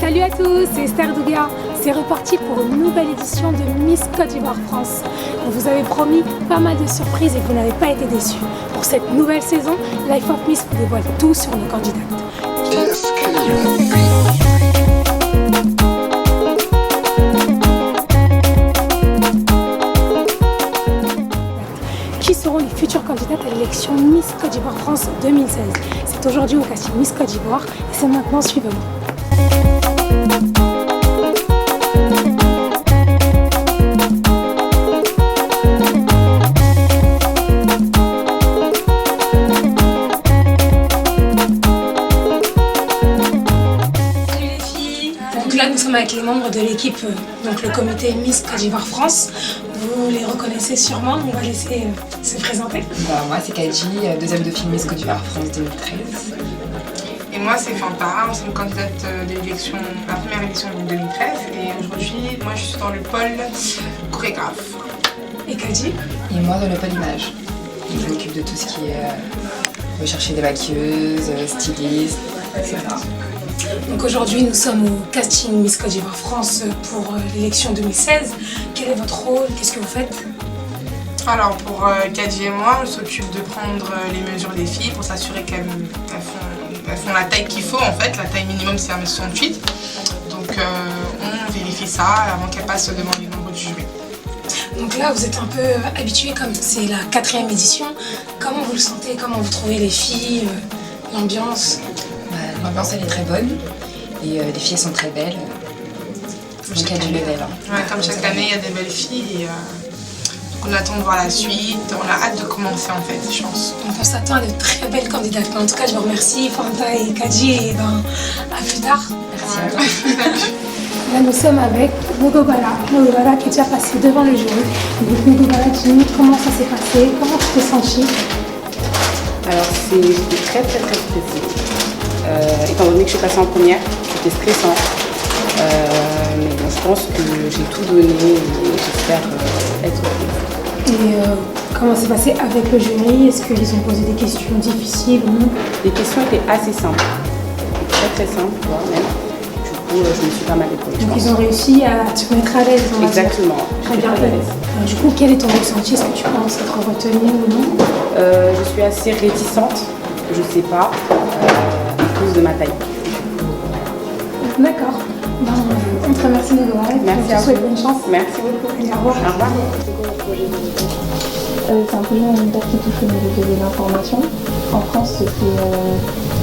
Salut à tous, c'est Esther Douga. C'est reparti pour une nouvelle édition de Miss Côte d'Ivoire France. On vous avait promis pas mal de surprises et vous n'avez pas été déçus. Pour cette nouvelle saison, Life of Miss vous dévoile tout sur nos candidates. Qui seront les futures candidates à l'élection Miss Côte d'Ivoire France 2016? C'est aujourd'hui au casting Miss Côte d'Ivoire et c'est maintenant, suivez-moi. Là, nous sommes avec les membres de l'équipe, donc le comité Miss Côte d'Ivoire France. Vous les reconnaissez sûrement, on va laisser se présenter. Moi, c'est Kadji, deuxième dauphine Miss Côte d'Ivoire France 2013. Et moi, c'est Fanta, ancienne candidate de l'élection, la première élection de 2013. Et aujourd'hui, moi, je suis dans le pôle chorégraphe. Et Kadji? Et moi, dans le pôle image. Je m'occupe de tout ce qui est rechercher des maquilleuses, stylistes, etc. Donc aujourd'hui, nous sommes au casting Miss Côte d'Ivoire France pour l'élection 2016. Quel est votre rôle? Qu'est-ce que vous faites? Alors pour Kadji et moi, on s'occupe de prendre les mesures des filles pour s'assurer qu'elles font la taille qu'il faut en fait. La taille minimum c'est 1m68. Donc on vérifie ça avant qu'elles passent devant les membres du jury. Donc là, vous êtes un peu habitués, comme c'est la 4e édition. Comment vous le sentez? Comment vous trouvez les filles, l'ambiance? L'ambiance elle est très bonne et les filles sont très belles. Donc il y a du level. Ouais, comme chaque année, il y a des belles filles. Et, donc on attend de voir la suite. On a hâte de commencer en fait, je pense. Donc on s'attend à de très belles candidates. En tout cas, je vous remercie, Fanta et Kadji, et à plus tard. Merci à toi. Là, nous sommes avec Nogobala. Nogobala qui est déjà passé devant le jury. Donc Nogobala, dis-nous comment ça s'est passé, comment tu t'es sentie? Alors c'était très stressé. Étant donné que je suis passée en première, c'était stressant. Mais bon, je pense que j'ai tout donné et j'espère être prise. Et comment s'est passé avec le jury? Est-ce qu'ils ont posé des questions difficiles ou non? Les questions étaient assez simples, très simples, voire même. Du coup, je me suis pas mal épaulée. Donc ils ont réussi à te mettre à l'aise. Exactement. Très bien. Du coup, quel est ton ressenti? Est-ce que tu penses être retenue ou non? Je suis assez réticente, je sais pas, à cause de ma taille. D'accord. On te remercie de nous. Merci à vous. Bonne chance. Merci beaucoup. Allez, au revoir. Au revoir. C'est un projet humanitaire qui touche au niveau de l'information. En France, c'est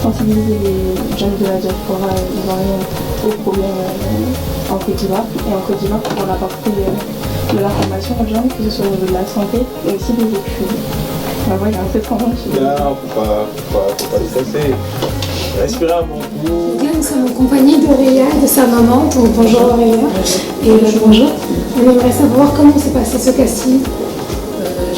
sensibiliser les jeunes de la diaspora ivoirienne aux problèmes en Côte d'Ivoire. Et en Côte d'Ivoire, pour apporter de l'information aux jeunes, que ce soit au niveau de la santé et aussi des études. Voilà, c'est trop bon. Faut pas stresser. Respirez un bon coup. Là, nous sommes en compagnie d'Aurélia et de sa maman. Donc, bonjour Aurélia. Et bonjour. On aimerait savoir comment s'est passé ce casting.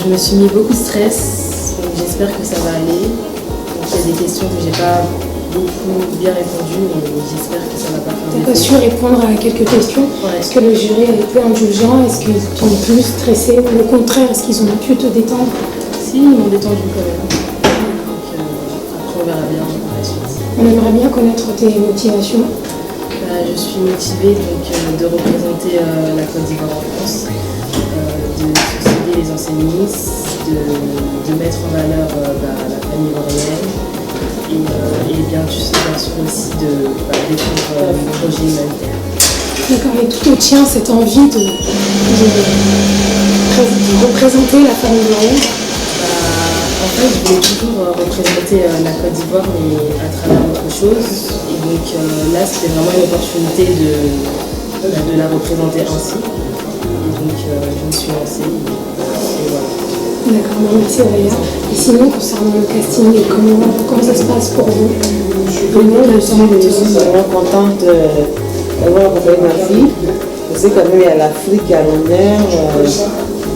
Je me suis mis beaucoup de stress, donc j'espère que ça va aller. Donc il y a des questions que j'ai pas beaucoup bien répondu, mais j'espère que ça va pas faire Tu as pas su répondre à quelques questions. Ouais. Est-ce que le jury a été indulgent? Est-ce qu'ils t'ont plus stressé? Ou au contraire, est-ce qu'ils ont pu te détendre? Si, ils m'ont détendu quand même. Donc après on verra bien par la suite. On aimerait bien connaître tes motivations. Je suis motivée donc, de représenter la Côte d'Ivoire en France, de succéder les enseignistes, de mettre en valeur la famille ivoirienne et bien sûr aussi de défendre le projet humanitaire. D'accord, et tout te tient cette envie de représenter la famille ivoirienne? En fait, je voulais toujours représenter la Côte d'Ivoire, mais à travers autre chose. Et donc là, c'était vraiment une opportunité de la représenter ainsi. Et donc, je me suis lancée. Et voilà. D'accord, merci Aurélia. Et sinon, concernant le casting, comment ça se passe pour vous? Moi, je suis vraiment contente d'avoir accompagné ma fille. Je sais quand même qu'il y a l'Afrique qui a l'honneur,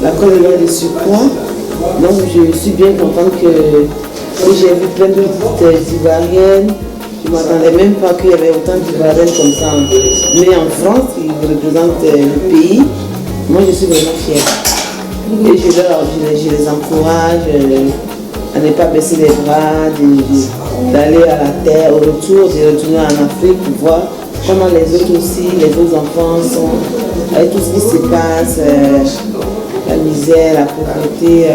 la Côte d'Ivoire de surpoids. Donc je suis bien contente que j'ai vu plein de petites Ivoiriennes. Je ne m'attendais même pas qu'il y avait autant d'Ivoiriennes comme ça. Mais en France, qui représentent le pays, moi je suis vraiment fière. Et je les encourage à ne pas baisser les bras, d'aller à la terre, au retour, de retourner en Afrique pour voir comment les autres aussi, les autres enfants sont, avec tout ce qui se passe, la misère, la pauvreté.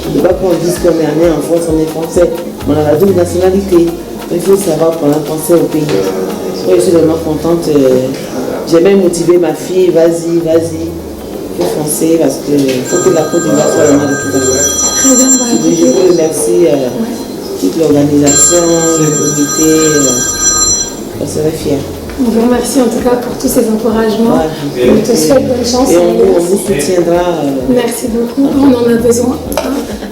Il ne faut pas qu'on dise qu'on est né en France, on est français. On a la double nationalité. Il faut savoir qu'on est français au pays. Moi, je suis vraiment contente. J'ai même motivé ma fille, vas-y, il faut foncer parce qu'il faut que la Côte d'Ivoire soit vraiment de tout à l'heure. Je vous remercie toute l'organisation, le comité. Je serais fière. On vous remercie en tout cas pour tous ces encouragements. On te souhaite bonne chance. Et on vous soutiendra. Merci beaucoup, on en a besoin.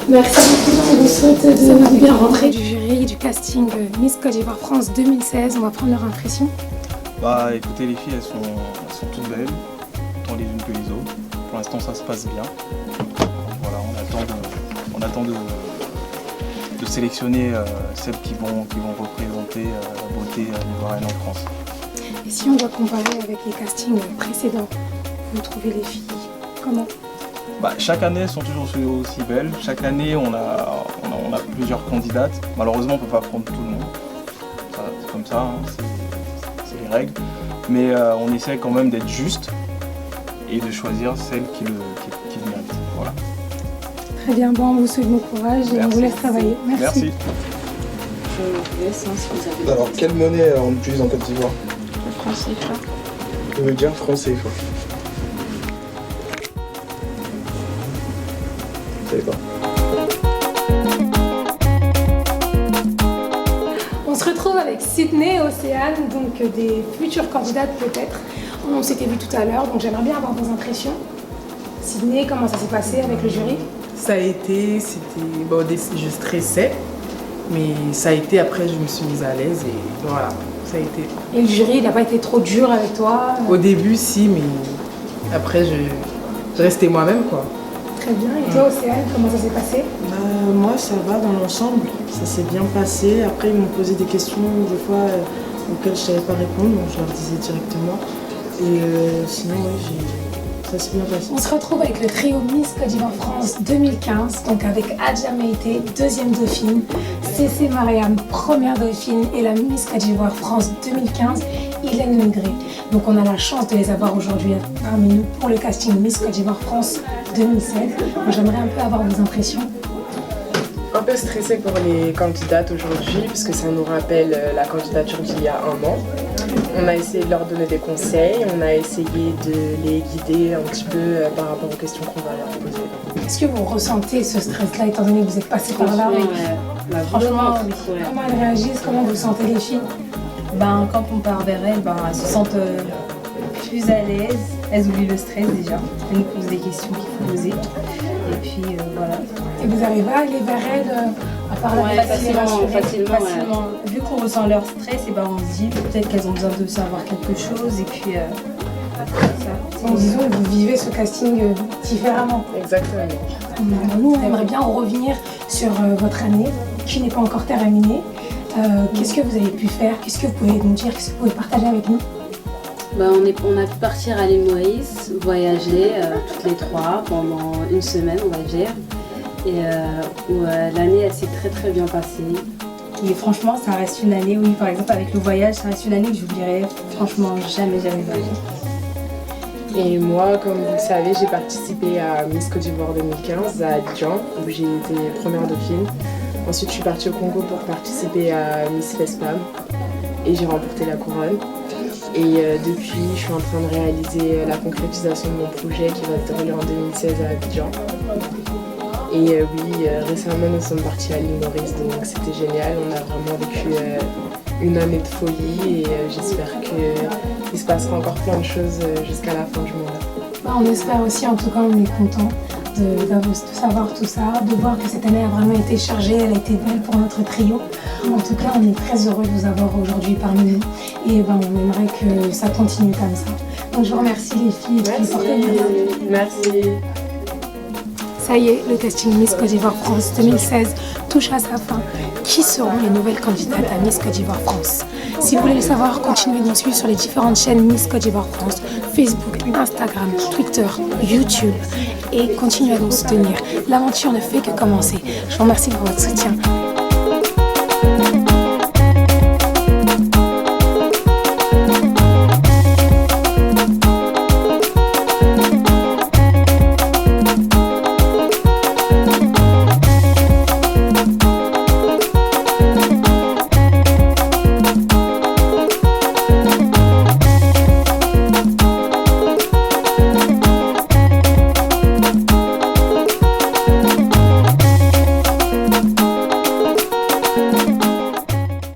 Merci beaucoup, on vous souhaite de bien rentrer du jury du casting Miss Côte d'Ivoire France 2016. On va prendre leur impression. Bah écoutez, les filles elles sont toutes belles, autant les unes que les autres. Pour l'instant ça se passe bien. Voilà, on attend de sélectionner celles qui vont représenter la beauté ivoirienne en France. Et si on doit comparer avec les castings précédents, vous trouvez les filles comment? Bah, chaque année elles sont toujours aussi belles. Chaque année on a plusieurs candidates. Malheureusement on ne peut pas prendre tout le monde. C'est comme ça, hein, c'est les règles. Mais on essaie quand même d'être juste et de choisir celle qui le mérite. Voilà. Très bien, bon, on vous souhaite bon courage et on vous laisse travailler. Merci. Merci. Je vous laisse, hein, si vous avez... Alors, quelle monnaie on utilise en Côte d'Ivoire? Le franc CFA. Je veux dire franc CFA. Je savais pas. On se retrouve avec Sydney et Océane, donc des futures candidates peut-être. On s'était vu tout à l'heure, donc j'aimerais bien avoir vos impressions. Sydney, comment ça s'est passé avec le jury? Ça a été, bon, je stressais, mais ça a été, après je me suis mise à l'aise et voilà, ça a été. Et le jury, il n'a pas été trop dur avec toi? Au début, si, mais après je restais moi-même, quoi. Très bien, et toi Océane, comment ça s'est passé? Moi ça va dans l'ensemble, ça s'est bien passé. Après ils m'ont posé des questions des fois auxquelles je ne savais pas répondre, donc je leur disais directement. Et sinon oui, ça s'est bien passé. On se retrouve avec le trio Miss Côte d'Ivoire France 2015, donc avec Adja Meïté, deuxième dauphine, Cécé Mariam, première dauphine, et la Miss Côte d'Ivoire France 2015, Hélène Legré. Donc on a la chance de les avoir aujourd'hui parmi nous pour le casting Miss Côte d'Ivoire France 2016. J'aimerais un peu avoir vos impressions. Un peu stressée pour les candidates aujourd'hui, puisque ça nous rappelle la candidature d'il y a un an. On a essayé de leur donner des conseils, on a essayé de les guider un petit peu par rapport aux questions qu'on va leur poser. Est-ce que vous ressentez ce stress-là, étant donné que vous êtes passé par là? Franchement, comment elles réagissent? Comment vous sentez les filles? Quand on part vers elles, elles se sentent plus à l'aise, elles oublient le stress déjà, elles nous posent des questions qu'il faut poser. Et puis voilà. Et vous arrivez à aller vers elles, à parler facilement. Vu qu'on ressent leur stress, et on se dit peut-être qu'elles ont besoin de savoir quelque chose et puis ça. En disant que vous vivez ce casting différemment. Exactement. Nous, on aimerait bien revenir sur votre année qui n'est pas encore terminée. Qu'est-ce que vous avez pu faire? Qu'est-ce que vous pouvez nous dire? Qu'est-ce que vous pouvez partager avec nous? On a pu partir à l'île Maurice, voyager toutes les trois pendant une semaine, on va dire. Et l'année, elle s'est très très bien passée. Et franchement, ça reste une année, oui, par exemple avec le voyage, ça reste une année que j'oublierai franchement jamais de ma vie. Et moi, comme vous le savez, j'ai participé à Miss Côte d'Ivoire 2015 à Abidjan, où j'ai été première dauphine. Ensuite, je suis partie au Congo pour participer à Miss FESPAM et j'ai remporté la couronne. Et depuis, je suis en train de réaliser la concrétisation de mon projet qui va se dérouler en 2016 à Abidjan. Et récemment, nous sommes partis à l'île Maurice, donc c'était génial. On a vraiment vécu une année de folie et j'espère qu'il se passera encore plein de choses jusqu'à la fin du mandat. On espère aussi, en tout cas, on est content de savoir tout ça, de voir que cette année a vraiment été chargée, elle a été belle pour notre trio. En tout cas, on est très heureux de vous avoir aujourd'hui parmi nous et on aimerait que ça continue comme ça. Donc je vous remercie les filles. Merci. Ça y est, le casting Miss Côte d'Ivoire France 2016 touche à sa fin. Qui seront les nouvelles candidates à Miss Côte d'Ivoire France? Si vous voulez le savoir, continuez de nous suivre sur les différentes chaînes Miss Côte d'Ivoire France, Facebook, Instagram, Twitter, YouTube et continuez à nous soutenir. L'aventure ne fait que commencer. Je vous remercie pour votre soutien.